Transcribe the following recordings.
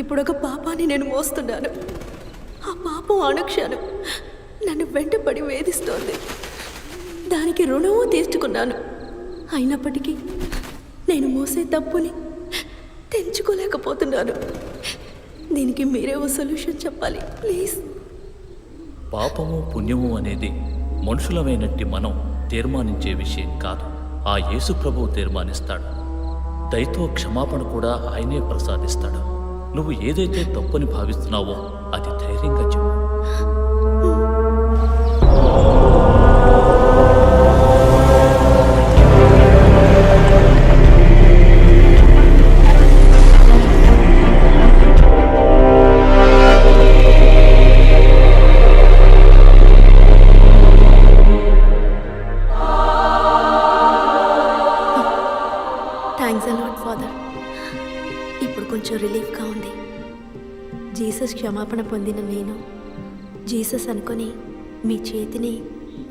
ఇప్పుడు ఒక పాపాన్ని నేను మోస్తున్నాను. ఆ పాపం అనుక్షణం నన్ను వెంటపడి వేధిస్తోంది. దానికి రుణము తీర్చుకున్నాను. అయినప్పటికీ నేను మోసే తప్పుని తెంచుకోలేకపోతున్నాను. దీనికి మీరే ఓ సొల్యూషన్ చెప్పాలి ప్లీజ్. పాపము పుణ్యము అనేది మనుషులమైనట్టి మనం తీర్మానించే విషయం కాదు. ఆ యేసు ప్రభువు తీర్మానిస్తాడు. దయతో క్షమాపణ కూడా ఆయనే ప్రసాదిస్తాడు. నువ్వు ఏదైతే తప్పని భావిస్తున్నావో అది ధైర్యంగా చెప్పు. Thanks a lot father. ఇప్పుడు కొంచెం రిలీఫ్గా ఉంది. జీసస్ క్షమాపణ పొందిన నేను జీసస్ అనుకొని మీ చేతిని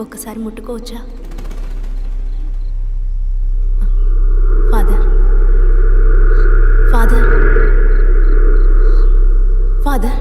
ఒక్కసారి ముట్టుకోవచ్చా? ఫాదర్ ఫాదర్ ఫాదర్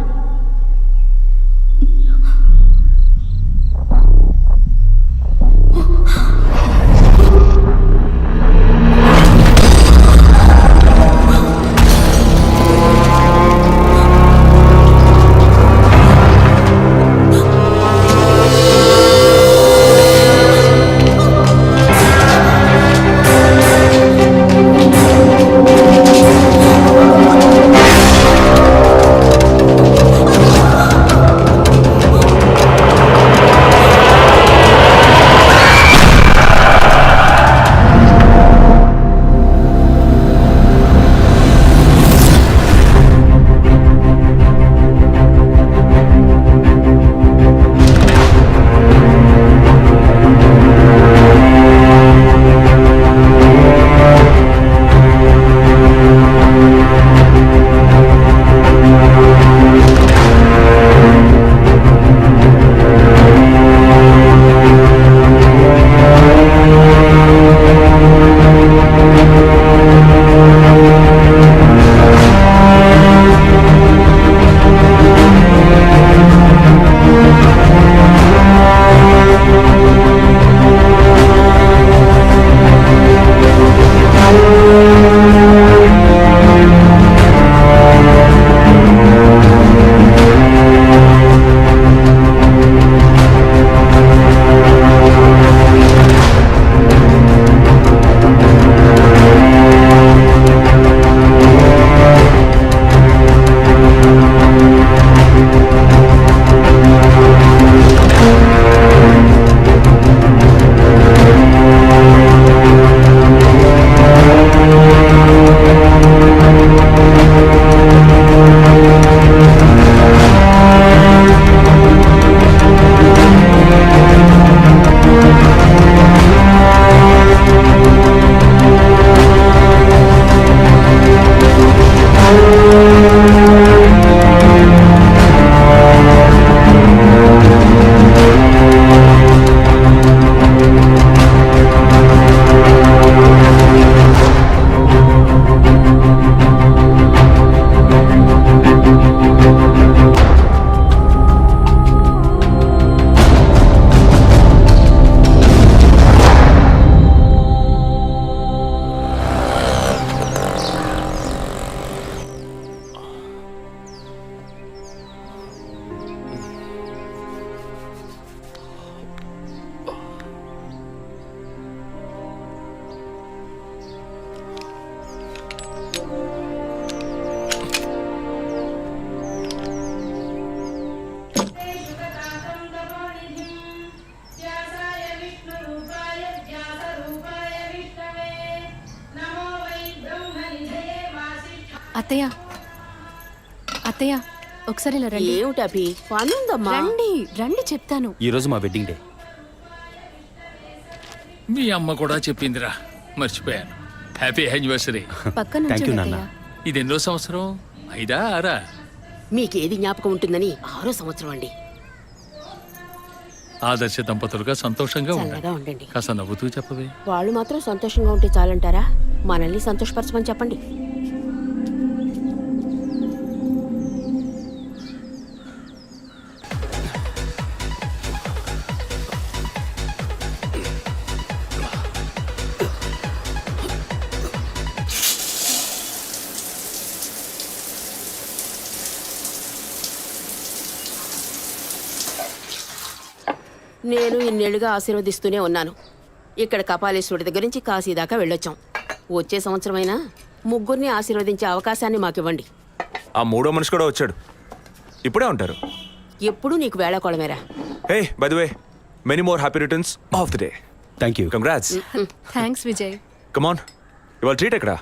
అత్తయ్య అత్తయ్య ఒకసారి ఇలా రండి. ఏమిటి అభి, పనుందమ్మా. రండి రండి చెప్తాను. ఈరోజు మా వెడ్డింగ్ డే. మీ అమ్మ కూడా చెప్పిందిరా, మర్చిపోయాను. Happy anniversary. పక్కన Thank you, నుంచోండి నాన్న. అత్తయ్య. ఇది ఎన్నో సంవత్సరం? 5ఆ 6ఆ? మీకేది జ్ఞాపకం ఉంటుందని 6వ సంవత్సరం అండి. ఆదర్శ దంపతులుగా సంతోషంగా చల్లగా ఉండండి. ఉండండి. కాస్త నవ్వుతూ చెప్పవే. వాళ్ళు మాత్రం సంతోషంగా ఉంటే చాలంటారా? మనల్ని సంతోషపరచమని చెప్పండి. నేను ఇన్నేళ్లుగా ఆశీర్వదిస్తూనే ఉన్నాను. ఇక్కడ కపాలేశ్వరుడి దగ్గర నుంచి కాశీ దాకా వెళ్ళొచ్చాం. వచ్చే సంవత్సరమైనా ముగ్గురిని ఆశీర్వదించే అవకాశాన్ని మాకివ్వండి. ఆ మూడో మనిషి కూడా వచ్చాడు. ఇప్పుడే ఉంటారు. ఎప్పుడూ నీకు వేళాకోళమేరా. Hey by the way, many more happy returns of the day. Thank you. Congrats. Thanks Vijay. Come on, ఇవాళ ట్రీట్ ఎక్కడా?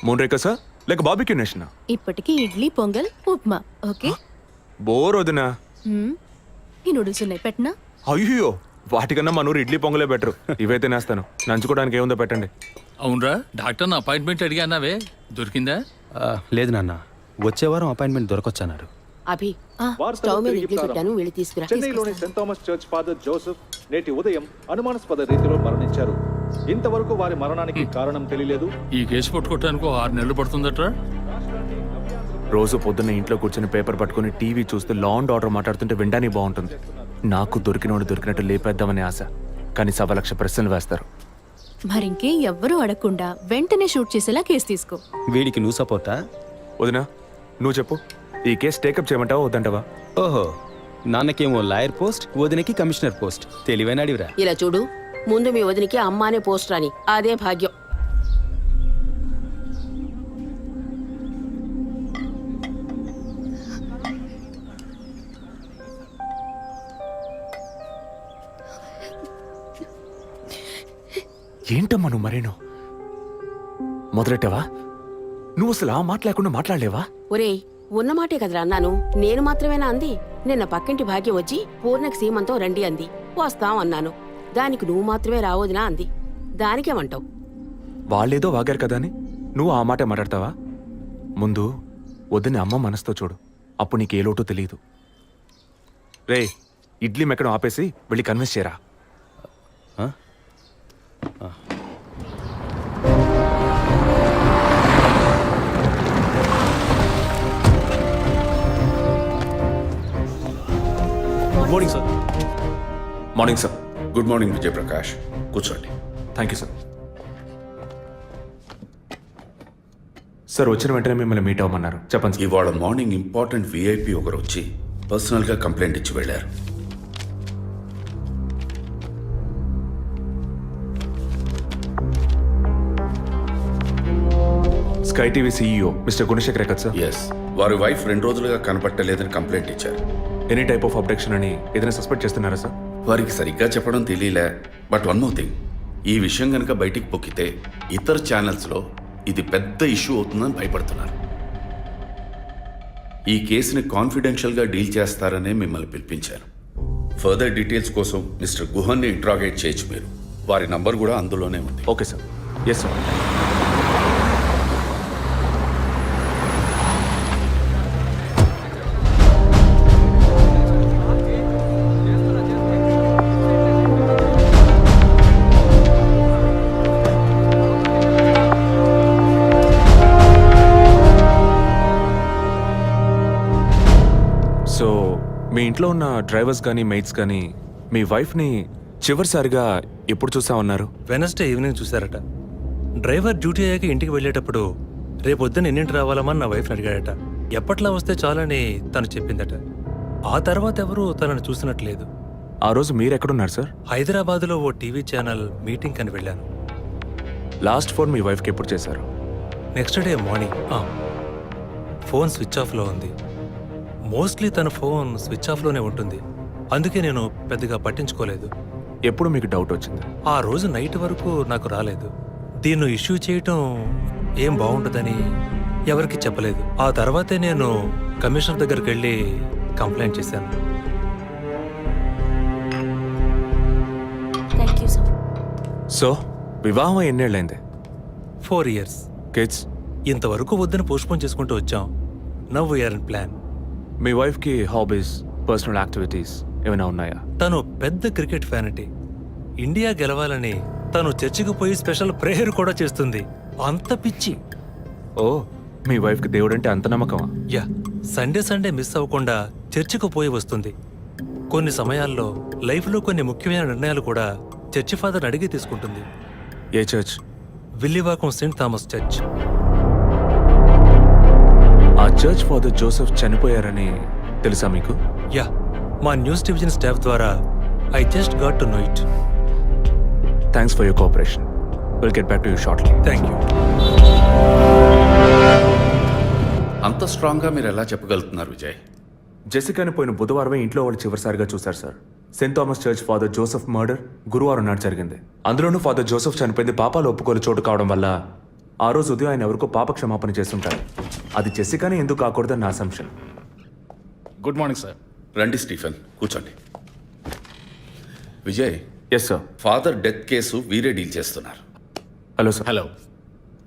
మూన్ రేకసా లేక బాబిక్యూ నేషనా? ఇప్పటికి ఇడ్లీ పొంగల్ ఉప్మా. ఓకే. బోర్ వదినా. ఈ నూడిల్స్ ఉన్నాయి, పెట్టనా? అయ్యో, వాటికన్నా మన ఊరు ఇడ్లీ పొంగలే బెటర్. ఇవైతే నేస్తాను. నంచుకోవడానికి ఏముందో పెట్టండి. అవునరా, డాక్టర్ని అపాయింట్మెంట్ అడిగానావే, దొరికిందా? లేదు నాన్న, వచ్చే వారం అపాయింట్మెంట్ దొరకొచ్చన్నారు. అభి, స్టవ్ మీద ఇడ్లీ పెట్టాను, వెళ్ళి తీసుకురా. చెన్నైలోని Saint Thomas church father Joseph నేటి ఉదయం అనుమానాస్పద రీతిలో మరణించారు. ఇంతవరకు వారి మరణానికి కారణం తెలియలేదు. ఈ కేసు పట్టుకోవటానికి 6 నెలలు పడుతుందట్రా. రోజు పొద్దున్న ఇంట్లో కూర్చొని పేపర్ పట్టుకుని టీవీ చూస్తే లా అండ్ ఆర్డర్ మాట్లాడుతుంటే వినడానికి బాగుంటుంది. నాకు దొరికినోడు దొరికినట్టు లేపేద్దామని ఆశ, కానీ 1,00,000 ప్రశ్నలు వేస్తారు. మరింకే ఎవ్వరూ అడగకుండా వెంటనే షూట్ చేసేలా కేసు తీసుకో. వీడికి నువ్వు సపోర్టా? వదినా, నువ్వు చెప్పు, ఈ కేసు టేకప్ చేయమంటావా వద్దంటావా? ఓహో, నాన్నకేమో లాయర్ పోస్ట్, వదినకి కమిషనర్ పోస్ట్. తెలివైన అడివిరా. ఇలా చూడు, ముందు మీ వదినికి అమ్మానే పోస్ట్ రాని, అదే భాగ్యం. ఏంటమ్మా నువ్వు మరేనో మొదలెట్టావా? నువ్వు అసలు ఆ మాట లేకుండా మాట్లాడలేవా? ఒరేయ్, ఉన్నమాటే కదరా అన్నాను. నేను మాత్రమేనా అంది? నిన్న పక్కింటి భాగ్యం వచ్చి పూర్ణకి సీమంతం రండి అంది. వస్తాం అన్నాను. దానికి నువ్వు మాత్రమే రావద్దునా అంది. దానికేమంటావు? వాళ్ళేదో వాగారు కదా అని నువ్వు ఆ మాట మాట్లాడతావా? ముందు వదిన అమ్మ మనసుతో చూడు, అప్పుడు నీకు ఏ లోటో తెలియదు. రే, ఇడ్లీ మెక్కడం ఆపేసి వెళ్ళి కన్విన్స్ చేయరా. Morning sir. Morning sir. Good morning Vijayaprakash, కూర్చోండి. Thank you sir. సార్, వచ్చిన వెంటనే మిమ్మల్ని మీట్ అవ్వమన్నారు. చెప్పండి సార్. ఇవాళ మార్నింగ్ ఇంపార్టెంట్ విఐపి ఒకరు వచ్చి పర్సనల్గా కంప్లైంట్ ఇచ్చి వెళ్ళారు. Sky TV CEO mister Gunasekhar కదా సార్? ఎస్, వారి వైఫ్ 2 రోజులుగా కనపట్టలేదని కంప్లైంట్ ఇచ్చారు. ఎనీ టైప్ ఆఫ్ అబ్డక్షన్ అని ఏదైనా సస్పెక్ట్ చేస్తున్నారా సార్? వారికి సరిగ్గా చెప్పడం తెలియలే. బట్ వన్ మోర్ థింగ్, ఈ విషయం కనుక బయటికి పొక్కితే ఇతర ఛానల్స్లో ఇది పెద్ద ఇష్యూ అవుతుందని భయపడుతున్నారు. ఈ కేసుని కాన్ఫిడెన్షియల్గా డీల్ చేస్తారనే మిమ్మల్ని పిలిపించారు. ఫర్దర్ డీటెయిల్స్ కోసం మిస్టర్ గుహన్ని ఇంట్రాగేట్ చేయొచ్చు మీరు. వారి నంబర్ కూడా అందులోనే ఉంది. Okay sir. Yes sir. So మీ ఇంట్లో ఉన్న డ్రైవర్స్ కానీ మెయిట్స్ కానీ మీ వైఫ్ని చివరిసారిగా ఎప్పుడు చూసామన్నారు? వెనస్డే ఈవినింగ్ చూశారట. డ్రైవర్ డ్యూటీ అయ్యాక ఇంటికి వెళ్ళేటప్పుడు రేపొద్దున ఎన్నింటి రావాలమని నా వైఫ్ని అడిగాడట. ఎప్పట్లా వస్తే చాలని తను చెప్పిందట. ఆ తర్వాత ఎవరూ తనను చూసినట్లేదు. ఆ రోజు మీరు ఎక్కడున్నారు సార్? హైదరాబాదులో ఓ టీవీ ఛానల్ మీటింగ్ అని వెళ్ళాను. లాస్ట్ ఫోన్ మీ వైఫ్కి ఎప్పుడు చేశారు? Next day morning. Phone switch ఆఫ్లో ఉంది. మోస్ట్లీ తన ఫోన్ స్విచ్ ఆఫ్లోనే ఉంటుంది. అందుకే నేను పెద్దగా పట్టించుకోలేదు. ఎప్పుడు మీకు డౌట్ వచ్చింది? ఆ రోజు నైట్ వరకు నాకు రాలేదు. దీన్ని ఇష్యూ చేయటం ఏం బాగుంటుందని ఎవరికి చెప్పలేదు. ఆ తర్వాతే నేను కమిషనర్ దగ్గరికి వెళ్ళి కంప్లైంట్ చేశాను. Thank you sir. సో వివాహం ఎన్నేళ్ళైంది? 4 years. కిడ్స్? ఇంతవరకు వద్దని పోస్ట్పోన్ చేసుకుంటూ వచ్చాం. Now we're in plan. మీ వైఫ్కి హాబీస్, పర్సనల్ యాక్టివిటీస్ ఏమైనా ఉన్నాయా? తను పెద్ద క్రికెట్ ఫ్యానిటీ. ఇండియా గెలవాలని తను చర్చికి పోయి స్పెషల్ ప్రేయర్ కూడా చేస్తుంది. అంత పిచ్చి. ఓ, మీ వైఫ్కి దేవుడంటే అంత నమ్మకమా? యా, సండే మిస్ అవ్వకుండా చర్చికి పోయి వస్తుంది. కొన్ని సమయాల్లో లైఫ్లో కొన్ని ముఖ్యమైన నిర్ణయాలు కూడా చర్చి ఫాదర్ అడిగి తీసుకుంటుంది. ఏ church? Villivakkam saint Thomas church. ఆ చర్చ్ ఫాదర్ జోసెఫ్ చనిపోయారని తెలుసా మీకు? యా, మా న్యూస్ డివిజన్ స్టాఫ్ ద్వారా I just got to know it. Thanks for your cooperation. Will get back to you shortly. Thank you. అంత స్ట్రాంగ్గా మీరు ఎలా చెప్పగలుగుతున్నారు విజయ్? జెసికాని పోయిన బుధవారమే ఇంట్లో వాళ్ళు చివరిసారిగా చూశారు sir. Saint Thomas church father Joseph murder గురువారం నాడు జరిగింది. అందులోనూ ఫాదర్ జోసెఫ్ చనిపోయింది పాపాలు ఒప్పుకోలు చోటు కావడం వల్ల ఆ రోజు ఉదయం ఆయన ఎవరికో పాప క్షమాపణ చేస్తుంటారు. అది జెసికానే ఎందుకు కాకూడదని నా అసంప్షన్. Good morning sir. రండి స్టీఫెన్, కూర్చోండి. Vijay, yes sir. Father death case వీరే డీల్ చేస్తున్నారు. Hello sir. Hello.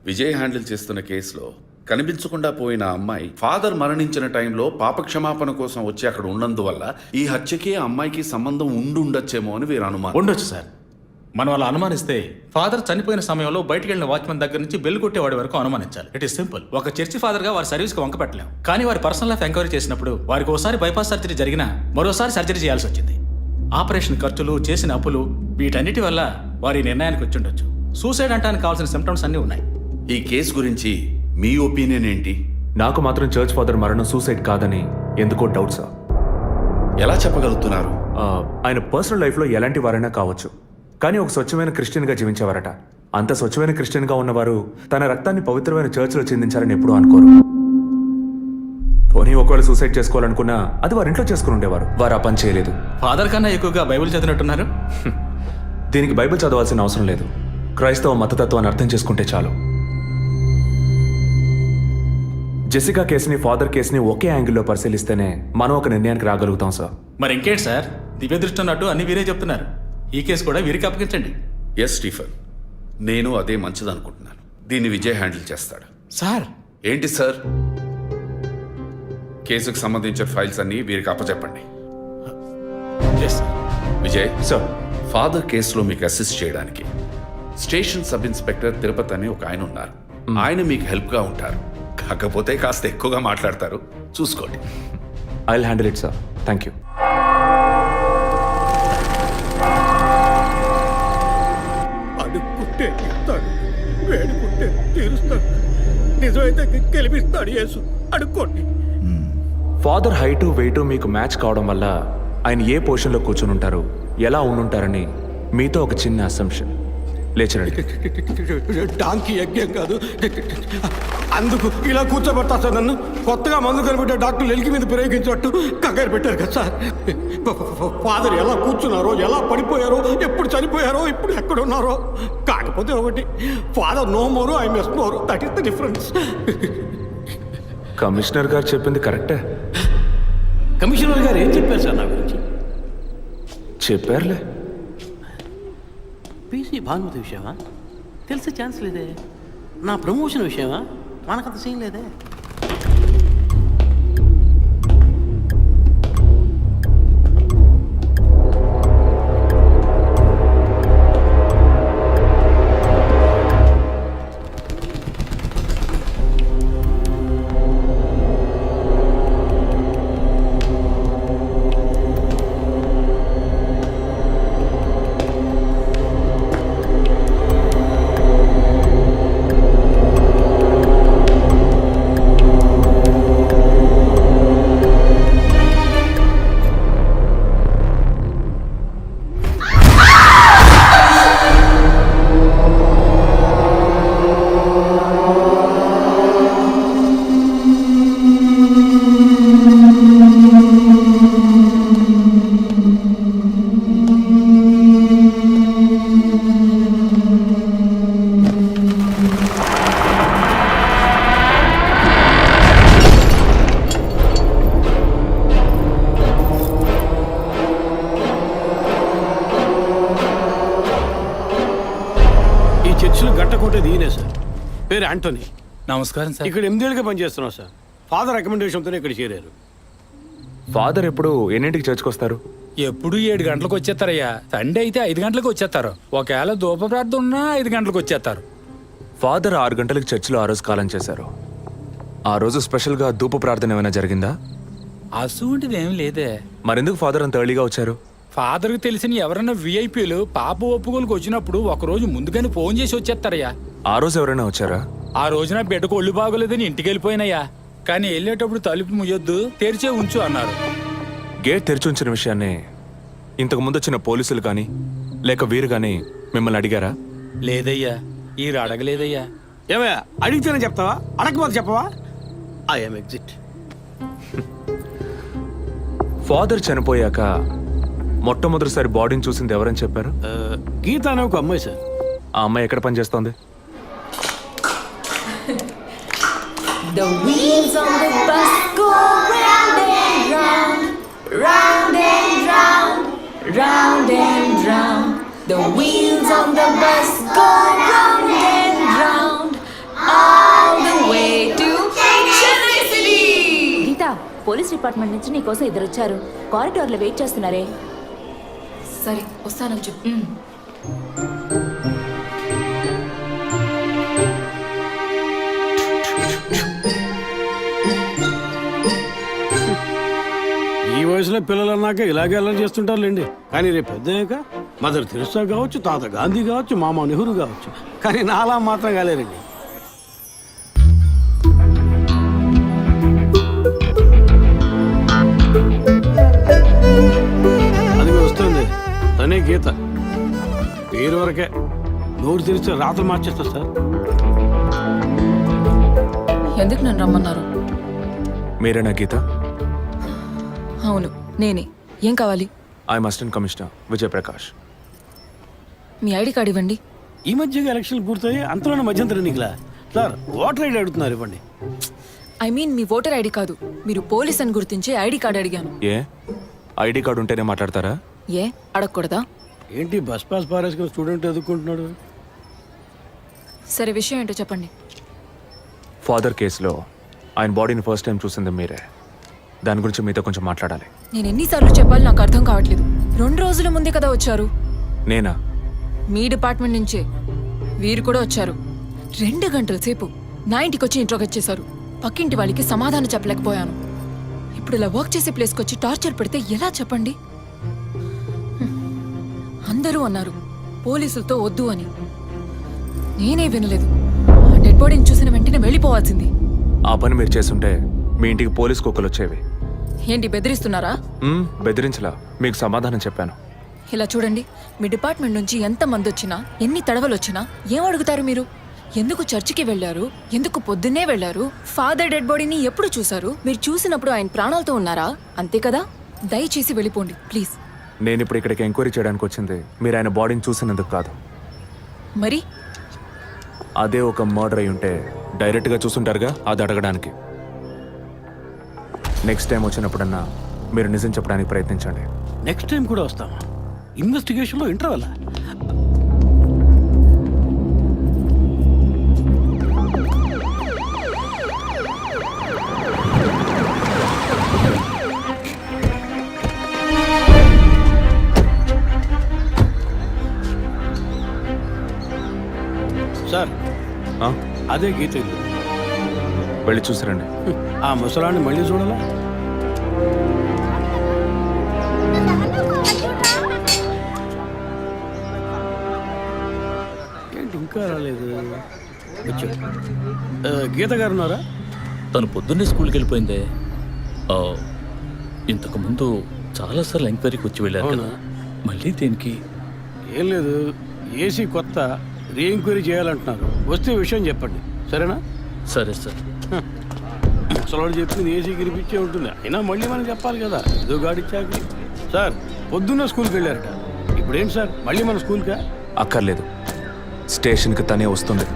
Vijay handle చేస్తున్న కేసులో కనిపించకుండా పోయిన అమ్మాయి ఫాదర్ మరణించిన టైంలో పాప క్షమాపణ కోసం వచ్చి అక్కడ ఉన్నందువల్ల ఈ హత్యకి ఆ అమ్మాయికి సంబంధం ఉండొచ్చేమో అని వీరు అనుమానం. ఉండొచ్చు సార్. మనం అలా అనుమానిస్తే ఫాదర్ చనిపోయిన సమయంలో బయటికి వెళ్ళిన వాచ్మెన్ దగ్గర నుంచి బెల్ కొట్టేవాడి వరకు అనుమానించాలి. It is simple. ఒక చర్చి ఫాదర్ గా వారి సర్వీస్ కి వంక పెట్టలేం. కానీ వారి పర్సనల్ లైఫ్ ఎంక్వైరీ చేసినప్పుడు వారికి ఒకసారి బైపాస్ సర్జరీ జరిగినా మరోసారి సర్జరీ చేయాల్సి వచ్చింది. ఆపరేషన్ ఖర్చులు, చేసిన అప్పులు, వీటన్నిటి వల్ల వారి నిర్ణయానికి వచ్చి ఉండొచ్చు. సూసైడ్ అంటానికి కావాల్సిన సిమ్టమ్స్ అన్నీ ఉన్నాయి. ఈ కేసు గురించి మీ ఒపీనియన్ ఏంటి? నాకు మాత్రం చర్చ్ ఫాదర్ మరణం సూసైడ్ కాదని ఎందుకో డౌట్ సార్. ఎలా చెప్పగలుగుతున్నారు? ఆయన పర్సనల్ లైఫ్లో ఎలాంటి వారైనా కావచ్చు, కానీ ఒక స్వచ్ఛమైన క్రిస్టియన్గా జీవించేవారట. అంత స్వచ్ఛమైన క్రిస్టియన్గా ఉన్నవారు తన రక్తాన్ని పవిత్రమైన చర్చ్లో చెందించాలని ఎప్పుడూ అనుకోరు. పోనీ ఒకవేళ సూసైడ్ చేసుకోవాలనుకున్నా అది వారి ఇంట్లో చేసుకుని ఉండేవారు. వారు ఆ పని చేయలేదు. ఫాదర్ కన్నా ఎక్కువగా బైబిల్ చదివినట్టున్నారు. దీనికి బైబిల్ చదవాల్సిన అవసరం లేదు. క్రైస్తవ మతతత్వాన్ని అర్థం చేసుకుంటే చాలు. జెసికా కేసుని, ఫాదర్ కేసుని ఒకే యాంగిల్లో పరిశీలిస్తేనే మనం ఒక నిర్ణయానికి రాగలుగుతాం సార్. మరి ఇంకేంటి సార్, దివ్య దృష్టి ఉన్నట్టు అన్ని వీరే చెప్తున్నారు. ఈ కేసు కూడా వీరికి అప్పగించండి. ఎస్ స్టీఫెన్, నేను అదే మంచిదనుకుంటున్నాను. దీన్ని విజయ్ హ్యాండిల్ చేస్తాడు. సార్. ఏంటి సార్? కేసుకు సంబంధించిన ఫైల్స్ అన్ని వీరికి అప్పచెప్పండి. Yes sir. Vijay sir, father కేసులో మీకు అసిస్ట్ చేయడానికి స్టేషన్ సబ్ ఇన్స్పెక్టర్ తిరుపతి అని ఒక ఆయన ఉన్నారు. ఆయన మీకు హెల్ప్గా ఉంటారు. కాకపోతే కాస్త ఎక్కువగా మాట్లాడతారు, చూసుకోండి. I will handle it sir. Thank you. అడుక్కుంటే ఇస్తాడు, వేడుకుంటే తీరుస్తాడు, నిజమైతే గెలిపిస్తాడు యేసు. అడుక్కోండి. ఫాదర్ హైటు వెయిటు మీకు మ్యాచ్ కావడం వల్ల ఆయన ఏ పొజిషన్లో కూర్చుని ఉంటారు, ఎలా ఉండుంటారని మీతో ఒక చిన్న అసంప్షన్. లేచరండి. డాంకీ యజ్ఞం కాదు, అందుకు ఇలా కూర్చోబెడతా సార్. నన్ను కొత్తగా మందు కనిపెట్టే డాక్టర్లు ఎలికి మీద ప్రయోగించినట్టు కంగారు పెట్టారు కదా సార్. ఫాదర్ ఎలా కూర్చున్నారో, ఎలా పడిపోయారో, ఎప్పుడు చనిపోయారో, ఇప్పుడు ఎక్కడున్నారో. కాకపోతే ఒకటి, father no more, I miss more. That is the difference. Commissioner గారు చెప్పింది కరెక్టే. కమిషనర్ గారు ఏం చెప్పారు సార్ నా గురించి? చెప్పారులే. పీసీ భానుమతి విషయమా? తెలిసే ఛాన్స్ లేదే. నా ప్రమోషన్ విషయమా? మనకంత సీన్ లేదే. పేరు యాంటోనీ. నమస్కారం సార్. ఇక్కడ 8 ఏళ్ళుగా పనిచేస్తున్నాం సార్. ఫాదర్ రికమెండేషన్తోనే ఇక్కడ చేరారు. ఫాదర్ ఎప్పుడు ఎన్నింటికి చర్చ్కి వస్తారు? ఎప్పుడు 7 గంటలకు వచ్చేస్తారయ్యా. సండే అయితే 5 గంటలకు వచ్చేస్తారు. ఒకవేళ ధూప ప్రార్థన ఉన్నా 5 గంటలకు వచ్చేస్తారు. ఫాదర్ 6 గంటలకు చర్చిలో ఆ రోజు కాలం చేశారు. ఆ రోజు స్పెషల్గా ధూప ప్రార్థన ఏమైనా జరిగిందా? అసువంటిది ఏం లేదే. మరెందుకు ఫాదర్ అంత ఎర్లీగా వచ్చారు? ఫాదర్కి తెలిసిన ఎవరైనా విఐపీలు పాప ఒప్పుకోలకు వచ్చినప్పుడు ఒకరోజు ముందుగానే ఫోన్ చేసి వచ్చేస్తారయ్యా. ఆ రోజు ఎవరైనా వచ్చారా? ఆ రోజున బిడ్డకు ఒళ్ళు బాగోలేదని ఇంటికి వెళ్ళిపోయినయ్యా. కానీ వెళ్ళేటప్పుడు తలుపు ముయ్యొద్దు, తెరిచే ఉంచు అన్నారు. గేట్ తెరిచి ఉంచిన విషయాన్ని ఇంతకు ముందు వచ్చిన పోలీసులు కానీ లేక వీరు కానీ మిమ్మల్ని అడిగారా? లేదయ్యా, ఈ అడగలేదయ్యా. ఏమయ్యా అడిగితేనే చెప్తావా, అడగకపోతే చెప్పవా? I'm exit. ఫాదర్ చనిపోయాక మొట్టమొదటిసారి బాడీని చూసింది ఎవరని చెప్పారు? గీత అనే ఒక అమ్మాయి సార్. ఆ అమ్మాయి ఎక్కడ పనిచేస్తోంది? The wheels on the bus go round and round, round and round, round and round. The wheels on the bus go round and round, all the way to Chennai City. Geeta, police department నుంచి నీకోసం ఇద్దరు వచ్చారు. కారిడార్లో wait చేస్తున్నారే. సరే వస్తానని చెప్పు. ఈ వయసులో పిల్లలు అన్నాక ఇలాగే అల్లరి చేస్తుంటారులేండి. కానీ రేపు పెద్దయ్యాక మదర్ తెరిసా కావచ్చు, తాత గాంధీ కావచ్చు, మామ నెహ్రూ కావచ్చు, కానీ నాలా మాత్రం కాలేరండి. అది వస్తుంది, తనే గీత. పేరు వరకే, నోరు తెరిస్తే రాత్రి మార్చేస్తా సార్. ఎందుకు నన్ను రమ్మన్నారు? మీరేనా గీత? అవును నేనే. ఏం కావాలి? I'm assistant commissioner Vijay Prakash. Me ID card ఇవ్వండి. ఈ మధ్యగా ఎలక్షన్లు పూర్తయి అంతలోనే మధ్యంతరం ఎన్నికలా సార్, ఓటర్ ఐడి అడుగుతున్నారు, ఇవ్వండి. I mean me voter ID కాదు, మీరు పోలీస్ అని గుర్తించే ఐడి కార్డ్ అడిగాను. ఏ ఐడి కార్డు ఉంటేనే మాట్లాడతారా? ఏ అడగకూడదా? ఏంటి బస్ పాస్ పారేసుకుని స్టూడెంట్ ఎదుర్కొంటున్నాడు? సరే విషయం ఏంటో చెప్పండి. ఫాదర్ కేసులో ఆయన బాడీని ఫస్ట్ టైం చూసింది మీరే. దాని గురించి మీతో కొంచెం మాట్లాడాలి. నేను ఎన్నిసార్లు చెప్పాలి నాకు అర్థం కావట్లేదు. 2 రోజుల ముందే కదా వచ్చారు. నేనా? మీ డిపార్ట్మెంట్ నుంచే వీరు కూడా వచ్చారు. 2 గంటల సేపు నా ఇంటికి వచ్చి ఇంట్రోగేట్ చేశారు. పక్కింటి వాళ్ళకి సమాధానం చెప్పలేకపోయాను. ఇప్పుడు ఇలా వర్క్ చేసే ప్లేస్కి వచ్చి టార్చర్ పెడితే ఎలా చెప్పండి? అందరూ అన్నారు పోలీసులతో వద్దు అని. నేనే వినలేదు. డెడ్ బాడీని చూసిన వెంటనే వెళ్ళిపోవాల్సింది. ఆ పని మీరు చేస్తుంటే మీ ఇంటికి పోలీస్ కుక్కలు వచ్చేవి. ఏంటి బెదిరిస్తున్నారా? బెదిరించలా, మీకు సమాధానం చెప్పాను. ఇలా చూడండి, మీ డిపార్ట్మెంట్ నుంచి ఎంతమంది వచ్చినా, ఎన్ని తడవలు వచ్చినా ఏం అడుగుతారు మీరు? ఎందుకు చర్చికి వెళ్ళారు? ఎందుకు పొద్దున్నే వెళ్ళారు? ఫాదర్ డెడ్ బాడీని ఎప్పుడు చూశారు? మీరు చూసినప్పుడు ఆయన ప్రాణాలతో ఉన్నారా? అంతే కదా. దయచేసి వెళ్ళిపోండి ప్లీజ్. నేను ఇప్పుడు ఇక్కడికి ఎంక్వైరీ చేయడానికి వచ్చింది మీరు ఆయన బాడీని చూసినందుకు కాదు. మరి అదే ఒక మర్డర్ అయి ఉంటే డైరెక్ట్గా చూసుంటారుగా, అది అడగడానికి. నెక్స్ట్ టైం వచ్చినప్పుడన్నా మీరు నిజం చెప్పడానికి ప్రయత్నించండి. నెక్స్ట్ టైం కూడా వస్తామా? ఇన్వెస్టిగేషన్లో ఇంటర్వల్. సార్ అదే గీత ఇల్లు. వెళ్ళి చూసిరండి. ఆ ముసలాన్ని మళ్ళీ చూడాలా? ఏంటి ఇంకా రాలేదు? గీత గారు ఉన్నారా? తను పొద్దున్నే స్కూల్కి వెళ్ళిపోయిందే. ఇంతకుముందు చాలాసార్లు ఎంక్వైరీకి వచ్చి వెళ్ళారు కదా, మళ్ళీ దేనికి? ఏం లేదు, ఏసీ కొత్త రీ ఎంక్వైరీ చేయాలంటున్నారు. వస్తే విషయం చెప్పండి, సరేనా? సరే సార్. ముసలాడు చెప్పింది ఏసీ గిరిపించే ఉంటుంది, అయినా మళ్ళీ మనం చెప్పాలి కదా, ఏదో గాడిచ్చాకి. సార్ పొద్దున్న స్కూల్కి వెళ్ళారట, ఇప్పుడేంటి సార్ మళ్ళీ మన స్కూల్కా? అక్కర్లేదు, స్టేషన్కి తనే వస్తుంది.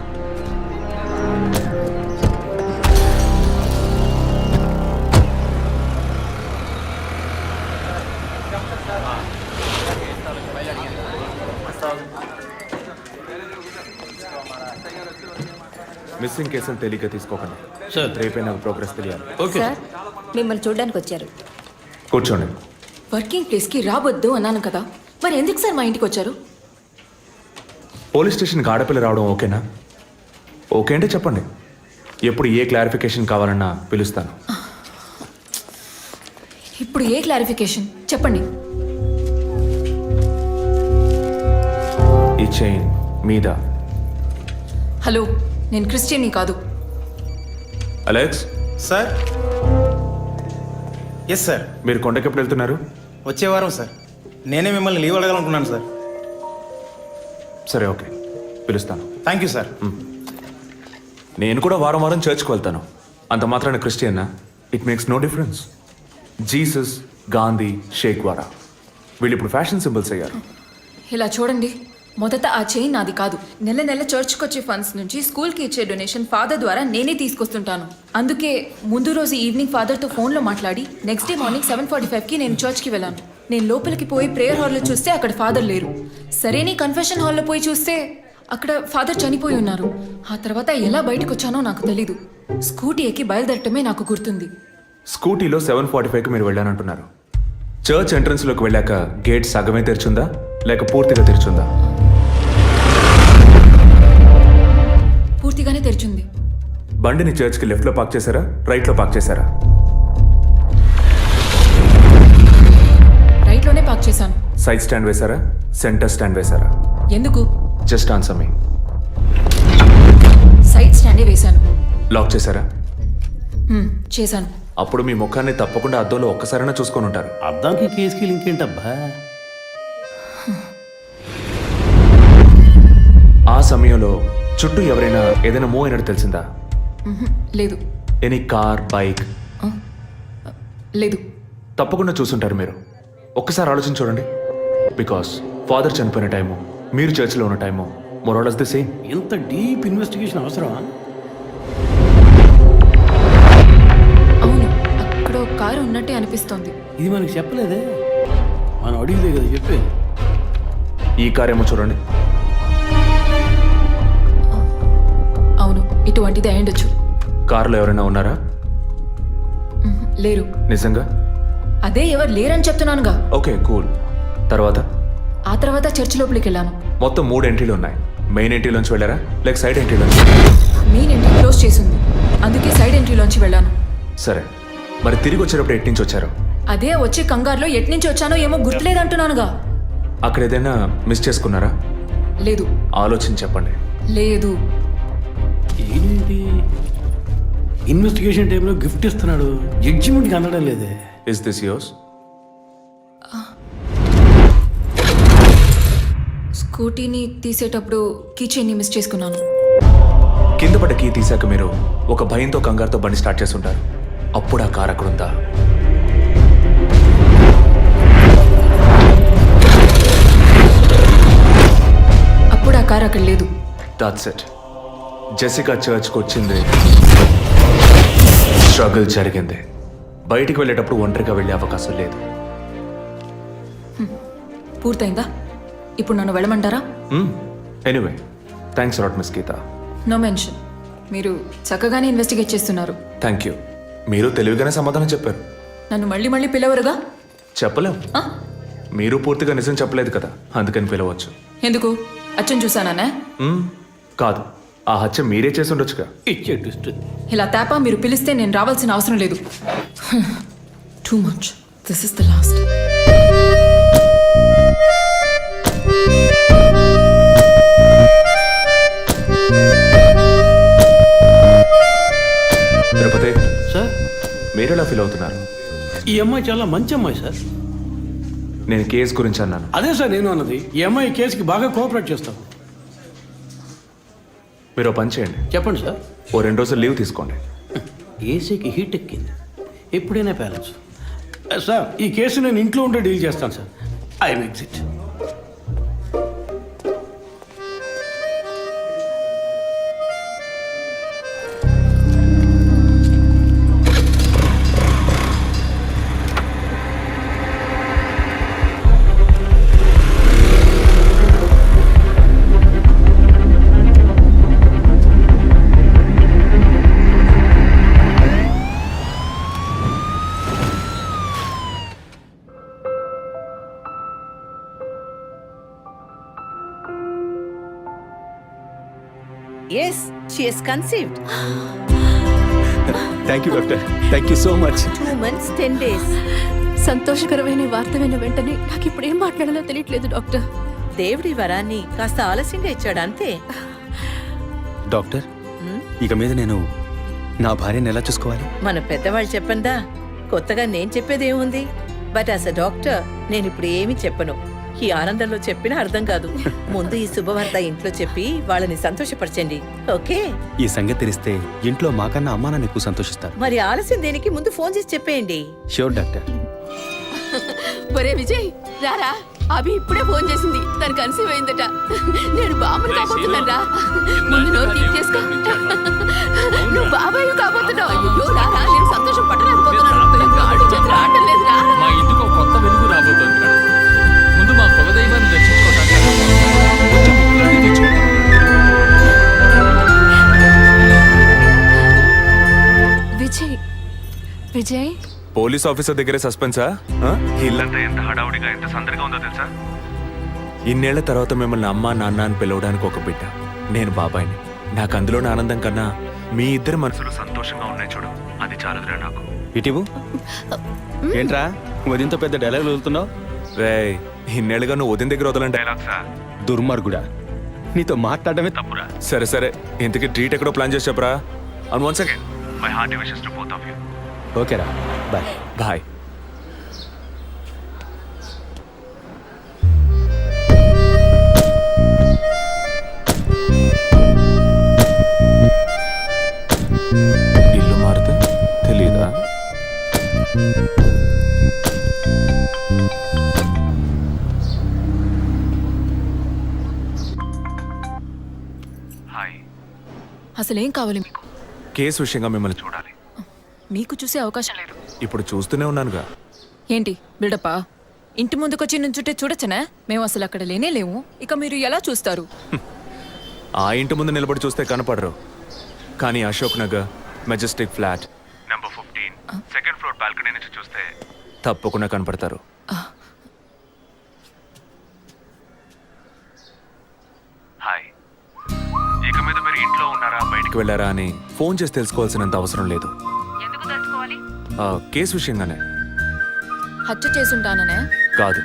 మిస్సింగ్ కేసులు తేలిగ్గా తీసుకోకండి సార్. రేపే నాకు ప్రోగ్రెస్ తెలియాలి. ఓకే సార్, మిమ్మల్ని చూడడానికి వచ్చారు. కూర్చోండి. వర్కింగ్ ప్లేస్కి రావద్దు అన్నాను కదా, మరి ఎందుకు సార్ మా ఇంటికి వచ్చారు? పోలీస్ స్టేషన్కి ఆడపిల్ల రావడం ఓకేనా? ఓకే అంటే చెప్పండి, ఎప్పుడు ఏ క్లారిఫికేషన్ కావాలన్నా పిలుస్తాను. ఇప్పుడు ఏ క్లారిఫికేషన్ చెప్పండి. ఈ చైన్ మీద. హలో, నేను క్రిస్టియన్ని కాదు. Alex sir. Yes sir. మీరు కొండకెప్పుడు వెళ్తున్నారు? వచ్చే వారం సార్. నేనే మిమ్మల్ని లీవ్ అడగాలనుకున్నాను సార్. సరే ఓకే, పిలుస్తాను. Thank you sir. నేను కూడా వారం వారం చర్చ్కి వెళ్తాను. అంత మాత్రాన క్రిస్టియన్నా? It makes no difference. Jesus, Gandhi, షేక్ వారా వీళ్ళు ఇప్పుడు ఫ్యాషన్ సింబల్స్ అయ్యారు. ఇలా చూడండి, మొదట ఆ చైన్ నాది కాదు. నెల నెల చర్చ్కి వచ్చే ఫండ్స్ నుంచి స్కూల్కి ఇచ్చే డొనేషన్ ఫాదర్ ద్వారా నేనే తీసుకొస్తుంటాను. అందుకే ముందు రోజు ఈవినింగ్ ఫాదర్తో ఫోన్లో మాట్లాడి నెక్స్ట్ డే మార్నింగ్ 7:45కి నేను చర్చ్కి వెళ్ళాను. నేను లోపలికి పోయి ప్రేయర్ హాల్లో చూస్తే అక్కడ ఫాదర్ లేరు. సరేని కన్ఫెషన్ హాల్లో పోయి చూస్తే అక్కడ ఫాదర్ చనిపోయి ఉన్నారు. ఆ తర్వాత ఎలా బయటకు వచ్చానో నాకు తెలీదు. స్కూటీ ఎక్కి బయలుదేరటమే నాకు గుర్తుంది. స్కూటీలో 7:45కి మీరు వెళ్ళానంటున్నారు. చర్చ్ ఎంట్రన్స్లోకి వెళ్ళాక గేట్ సగమే తెరిచుందా లేక పూర్తిగా తెరిచుందా? పూర్తిగానే తెరిచింది. బండిని చర్చ్కి లెఫ్ట్లో పార్క్ చేశారా, రైట్లో పార్క్ చేశారా? రైట్లోనే పార్క్ చేశాను. సైడ్ స్టాండ్ వేశారా, సెంటర్ స్టాండ్ వేశారా? ఎందుకు? జస్ట్ ఆన్సర్ మీ. సైడ్ స్టాండే వేశాను. లాక్ చేశారా? చేశాను. అప్పుడు మీ ముఖాన్ని తప్పకుండా అద్దంలో ఒక్కసారైనా చూసుకొని ఉంటారు. అద్దానికి కేసుకి లింక్ ఏంటబ్బా? ఆ సమయంలో చుట్టూ ఎవరైనా ఏదైనా మూవ్ అయినట్టు తెలిసిందా? లేదు. Any car, bike? లేదు. తప్పకుండా చూసుంటారు మీరు. ఒక్కసారి ఆలోచన చూడండి. బికాస్ ఫాదర్ చనిపోయిన టైము, మీరు చర్చిలో ఉన్న టైము మోరాలస్ ది సేమ్. ఎంత డీప్ ఇన్వెస్టిగేషన్ అవసరమా? అవును, అక్కడ ఒక కారు ఉన్నట్టే అనిపిస్తోంది. ఇది మనకి చెప్పలేదే, మనం అడిగితే కదా చెప్పేది. ఈ కార్ ఏమో చూడండి. అవును, ఇటువంటిది అయ్యుండొచ్చు. కారులో ఎవరైనా ఉన్నారా? లేరు. నిజంగా? అదే ఎవరు లేరని చెప్తున్నానుగా. Okay cool. తర్వాత? ఆ తర్వాత చర్చ్ లోపలికి వెళ్ళాను. మొత్తం 3 ఎంట్రీలు ఉన్నాయి. మెయిన్ ఎంట్రీలోంచి వెళ్ళారా లేక సైడ్ ఎంట్రీలోంచి? మెయిన్ ఎంట్రీ క్లోజ్ చేసింది, అందుకే సైడ్ ఎంట్రీలోంచి వెళ్ళాను. సరే, మరి తిరిగి వచ్చేటప్పుడు ఎటు నుంచి వచ్చారు? అదే వచ్చే కంగారులో ఎట్నుంచి వచ్చానో ఏమో గుర్తులేదంటున్నానుగా. అక్కడ ఏదైనా మిస్ చేసుకున్నారా? లేదు. ఆలోచించి చెప్పండి. లేదు. ఏంటి ఇన్వెస్టిగేషన్ టైంలో గిఫ్ట్ ఇస్తున్నాడు, జడ్జిమెంట్కి అందడం లేదే. Is this yours? స్కూటీని తీసేటప్పుడు కీచైన్ని మిస్ చేసుకున్నాను. కింద పడ్డ కీ తీసాక మీరు ఒక భయంతో కంగారుతో బండి స్టార్ట్ చేస్తుంటారు. అప్పుడు ఆ కార్ అక్కడ ఉందా? అప్పుడు ఆ కార్ అక్కడ లేదు. That's it. జెసికా చర్చ్కి వచ్చింది, స్ట్రగుల్ జరిగింది. బయటికి వెళ్ళేటప్పుడు ఒంటరిగా వెళ్ళే అవకాశం లేదు. పూర్తయిందా? ఇప్పుడు నన్ను వెళ్ళమంటారా? Anyway, thanks lot miss Geetha. No mention. మీరు చక్కగానే ఇన్వెస్టిగేట్ చేస్తున్నారు. Thank you. మీరు తెలివిగానే సమాధానం చెప్పారు. నన్ను మళ్ళీ మళ్ళీ పిలవరుగా? చెప్పలేం. మీరు పూర్తిగా నిజం చెప్పలేదు కదా, అందుకని పిలవచ్చు. ఎందుకు? అచ్చం చూసానా? కాదు, ఆ హత్య మీరే చేసి ఉండొచ్చుగా. ఇచ్చే ట్విస్ట్. ఇలా తేపా మీరు పిలిస్తే నేను రావాల్సిన అవసరం లేదు. Too much. This is the last. Tirupati sir, మీరు ఎలా ఫీల్ అవుతున్నారు? ఈ అమ్మాయి చాలా మంచి అమ్మాయి సార్. నేను కేసు గురించి అన్నాను. అదే సార్ నేను అన్నది. ఈ అమ్మాయి కేసుకి బాగా కోఆపరేట్ చేస్తాం. మీరు ఓ పని చేయండి. చెప్పండి సార్. ఓ 2 రోజులు లీవ్ తీసుకోండి. ఏసీకి హీట్ ఎక్కింది, ఎప్పుడైనా ప్యాలెన్స్. సార్, ఈ కేసు నేను ఇంట్లో ఉంటే డీల్ చేస్తాను sir. I'm exit. Yes, she is conceived. Thank you doctor, thank you so much. 2 months 10 days. సంతోషకరమైన వార్త విన్న వెంటనే నాకు ఇప్పుడు ఏం మాట్లాడాలో తెలియట్లేదు డాక్టర్. దేవుడి వరాన్ని కాస్త ఆలస్యంగా ఇచ్చాడు అంతే. డాక్టర్, ఇక మీద నేను నా భార్యను ఎలా చూసుకోవాలి? మన పెద్దవాళ్ళు చెప్పందా, కొత్తగా నేను చెప్పేది ఏముంది? బట్ యాజ్ అ డాక్టర్ నేను ఇప్పుడు ఏమీ చెప్పను. ఈ ఆనందంలో చెప్పినా అర్థం కాదు. ముందు ఈ శుభవార్త ఇంట్లో చెప్పి వాళ్ళని సంతోషపరచండి, ఓకే? ఈ సంగతి తెలిస్తే ఇంట్లో మాకన్నా అమ్మా నాన్న ఎక్కువ సంతోషిస్తారు. మరి ఆలస్యం దేనికి, ముందు ఫోన్ చేసి చెప్పేయండి. Sure doctor. ఒరే విజయ్ రారా, అభి ఇప్పుడే ఫోన్ చేసింది, తను కన్సీవ్ అయిందట. నేను బాబుని కాబోతున్నాను రా. ముందు నోరు తీపి చేసుకో. నువ్వు బాబాయ్ కాబోతున్నావు. అయ్యో రారా, నేను సంతోషం పట్టలేకపోతున్నాను. కాళ్ళు చేతులు ఆడటం లేదురా. మా ఇంటికి ఒక కొత్త వెలుగు రాబోతోంది మేడం. ముందు మా కులదైవాన్ని దర్శించుకోవడానికి కొంచెం ముక్కులన్నీ తెచ్చుకుంటాం. విజయ్ విజయ్ పోలీస్ ఆఫీసర్ దగ్గరే సస్పెన్సా? ఇల్లంతా ఎంత హడావుడిగా ఎంత సందడిగా ఉందో తెలుసా? ఇన్నేళ్ల తర్వాత మిమ్మల్ని అమ్మా నాన్న అని పిలవడానికి ఒక బిడ్డ, నేను బాబాయిని. నాకు అందులోని ఆనందం కన్నా మీ ఇద్దరు మనసులు సంతోషంగా ఉన్నాయి చూడు, అది చాలదురా నాకు. ఇటీవు ఏంట్రా వదినతో పెద్ద డైలాగ్ వదులుతున్నావు? రే, ఇన్నేళ్ళుగా నువ్వు ఉదయం దగ్గర వదలని డైలాగ్సా? దుర్మార్గుడా, నీతో మాట్లాడటమే తప్పురా. సరే సరే, ఇంతకీ ట్రీట్ ఎక్కడో ప్లాన్ చేసి చెప్పరా? And once again my hearty wishes to both of you. ఓకేరా, బాయ్. బాయ్. ఇల్లు మారితే తెలీదా? హాయ్. అసలేం కావాలి మీకు? కేసు విషయంగా మిమ్మల్ని చూడాలి. మీకు చూసే అవకాశం లేదు. ఇప్పుడు చూస్తూనే ఉన్నానుగా. ఏంటి బిల్డప్పా? ఇంటి ముందుకొచ్చి నుంచుంటే చూడొచ్చనా? మేము అసలు అక్కడ లేనే లేవు, ఇక మీరు ఎలా చూస్తారు? ఆ ఇంటి ముందు నిలబడి చూస్తే కనపడరు, కానీ Ashok Nagar Majestic flat number 15 second floor balcony నుంచి చూస్తే తప్పకుండా కనపడతారు. హాయ్. ఇక మీద మీరు ఇంట్లో ఉన్నారా బయటికి వెళ్ళారా అని ఫోన్ చేసి తెలుసుకోవాల్సినంత అవసరం లేదు. కేసు విషయంగానే. హత్య చేసుంటాననే కాదు,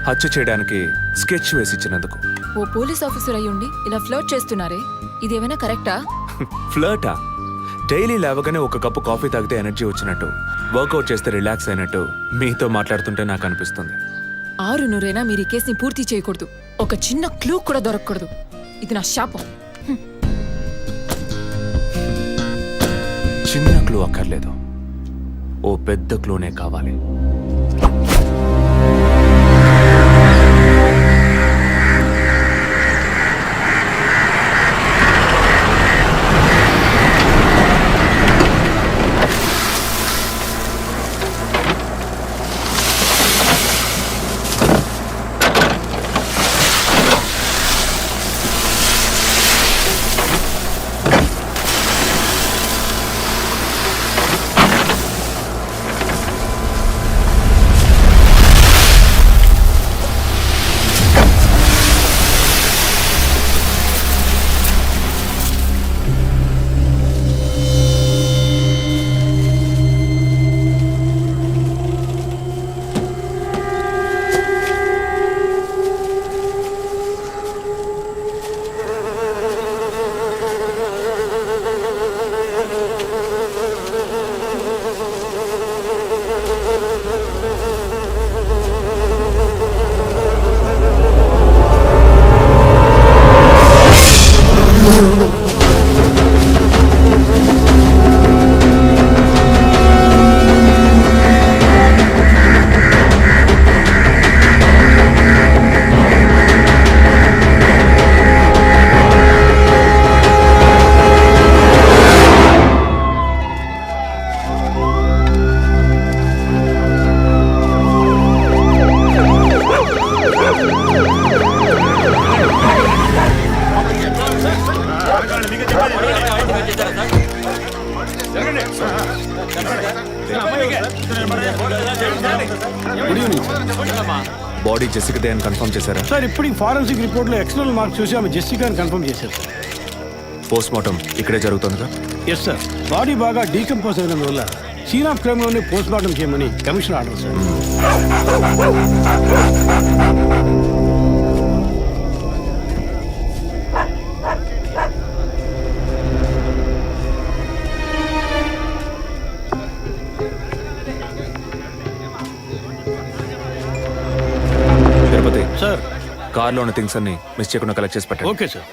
హత్య చేయడానికి స్కెచ్ వేసి ఇచ్చినందుకు. ఓ పోలీస్ ఆఫీసర్ అయ్యుండి ఇలా ఫ్లర్ట్ చేస్తున్నారే, ఇదేమైనా కరెక్టా? ఫ్లర్టా? డైలీ లేవగానే ఒక కప్పు కాఫీ తాగితే ఎనర్జీ వచ్చినట్టు, వర్కౌట్ చేస్తే రిలాక్స్ అయినట్టు మీతో మాట్లాడుతుంటే నాకు అనిపిస్తుంది. 6 మీరు ఈ కేసుని పూర్తి చేయకూడదు, ఒక చిన్న క్లూ కూడా దొరకకూడదు. ఇది నా శాపం. చిన్న క్లూ అక్కర్లేదు, ఓ పెద్ద క్లూనే కావాలి. బాడీ జెసికాదే అని కన్ఫర్మ్ చేశారా? సార్ ఇప్పుడు ఫారెన్సిక్ రిపోర్ట్లో ఎక్స్టర్నల్ మార్క్స్ చూసి ఆమె జెసికా అని కన్ఫర్మ్ చేశారు సార్. పోస్ట్ మార్టం ఇక్కడే జరుగుతుందిగా? Yes sir. బాడీ బాగా డీకంపోజ్ అయినందువల్ల సీన్ ఆఫ్ క్రైమ్లోనే పోస్ట్ మార్టం చేయమని కమిషన్ ఆర్డర్ సార్. కార్లో ఉన్న థింగ్స్ అన్ని మిస్ చేయకుండా కలెక్ట్ చేసి పెట్టండి. Okay sir.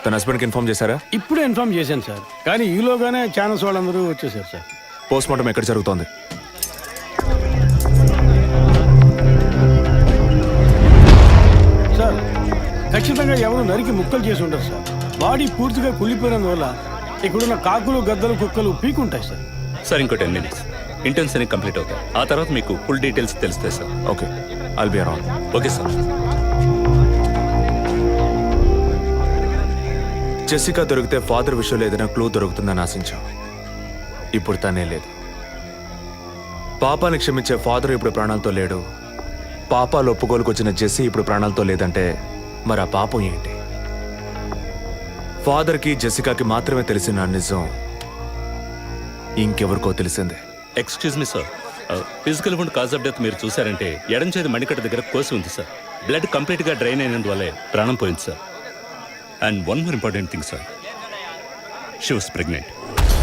తన హస్బెండ్కి ఇన్ఫార్మ్ చేశారా? ఇప్పుడే ఇన్ఫార్మ్ చేశాను సార్, కానీ ఈలోగానే ఛానల్స్ వాళ్ళందరూ వచ్చేసారు సార్. పోస్ట్ మార్టం ఎక్కడ జరుగుతోంది? సార్ ఖచ్చితంగా ఎవరు నరికి ముక్కలు చేసి ఉంటారు సార్. బాడీ పూర్తిగా కుళ్ళిపోయినందువల్ల ఇక్కడున్న కాకులు గద్దలు కుక్కలు పీకుంటాయి సార్. సార్ ఇంకో 10 minutes ఇంటెన్స్ అని కంప్లీట్ అవుతాయి. ఆ తర్వాత మీకు ఫుల్ డీటెయిల్స్ తెలుస్తాయి sir. Okay, I'll be around. Okay sir. Jessica దొరికితే ఫాదర్ విషయంలో ఏదైనా క్లూ దొరుకుతుందని ఆశించాం. ఇప్పుడు తనే లేదు. పాపాన్ని క్షమించే ఫాదర్ ఇప్పుడు ప్రాణాలతో లేడు. పాపాలు ఒప్పుకోలుకొచ్చిన జెస్సీ ఇప్పుడు ప్రాణాలతో లేదంటే మరి ఆ పాపం ఏంటి? ఫాదర్కి జెసికాకి మాత్రమే తెలిసిన నిజం ఇంకెవరికో తెలిసిందే. Excuse me sir, physical wound cause of death మీరు చూసారంటే ఎడం చేతి మణికట్ట దగ్గర కోసి ఉంది సార్. బ్లడ్ కంప్లీట్గా డ్రైన్ అయినందువల్లే ప్రాణం పోయింది sir. And one more important thing sir, she was pregnant.